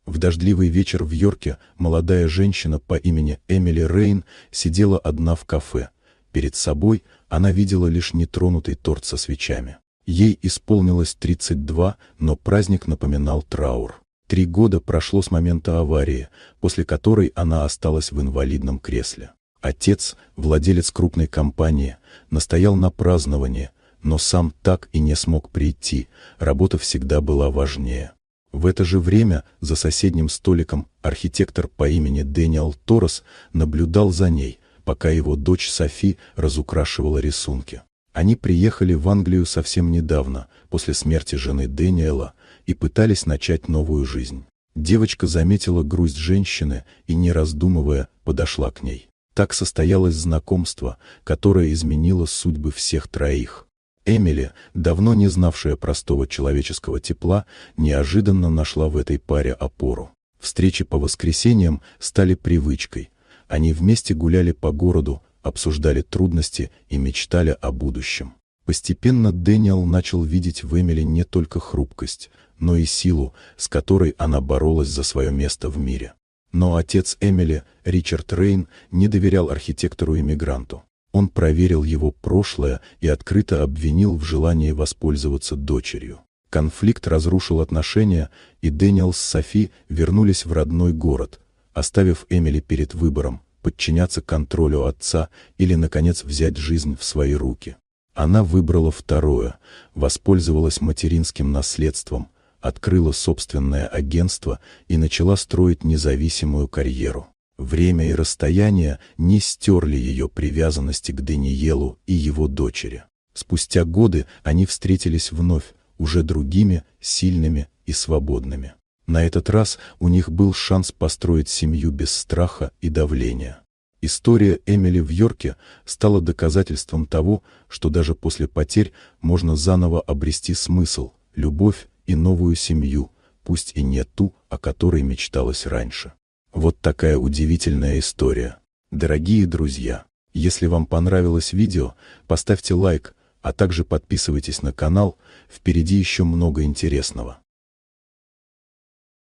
В дождливый вечер в Йорке молодая женщина по имени Эмили Рейн сидела одна в кафе. Перед собой она видела лишь нетронутый торт со свечами. Ей исполнилось 32, но праздник напоминал траур. 3 года прошло с момента аварии, после которой она осталась в инвалидном кресле. Отец, владелец крупной компании, настоял на праздновании, но сам так и не смог прийти, работа всегда была важнее. В это же время за соседним столиком архитектор по имени Дэниел Торрес наблюдал за ней, пока его дочь Софи разукрашивала рисунки. Они приехали в Англию совсем недавно, после смерти жены Дэниела, и пытались начать новую жизнь. Девочка заметила грусть женщины и, не раздумывая, подошла к ней. Так состоялось знакомство, которое изменило судьбы всех троих. Эмили, давно не знавшая простого человеческого тепла, неожиданно нашла в этой паре опору. Встречи по воскресеньям стали привычкой. Они вместе гуляли по городу, обсуждали трудности и мечтали о будущем. Постепенно Дэниел начал видеть в Эмили не только хрупкость, но и силу, с которой она боролась за свое место в мире. Но отец Эмили, Ричард Рейн, не доверял архитектору-иммигранту. Он проверил его прошлое и открыто обвинил в желании воспользоваться дочерью. Конфликт разрушил отношения, и Дэниел с Софи вернулись в родной город, оставив Эмили перед выбором – подчиняться контролю отца или, наконец, взять жизнь в свои руки. Она выбрала второе, воспользовалась материнским наследством, открыла собственное агентство и начала строить независимую карьеру. Время и расстояние не стерли ее привязанности к Дэниелу и его дочери. Спустя годы они встретились вновь, уже другими, сильными и свободными. На этот раз у них был шанс построить семью без страха и давления. История Эмили в Йорке стала доказательством того, что даже после потерь можно заново обрести смысл, любовь и новую семью, пусть и не ту, о которой мечталось раньше. Вот такая удивительная история. Дорогие друзья, если вам понравилось видео, поставьте лайк, а также подписывайтесь на канал, впереди еще много интересного.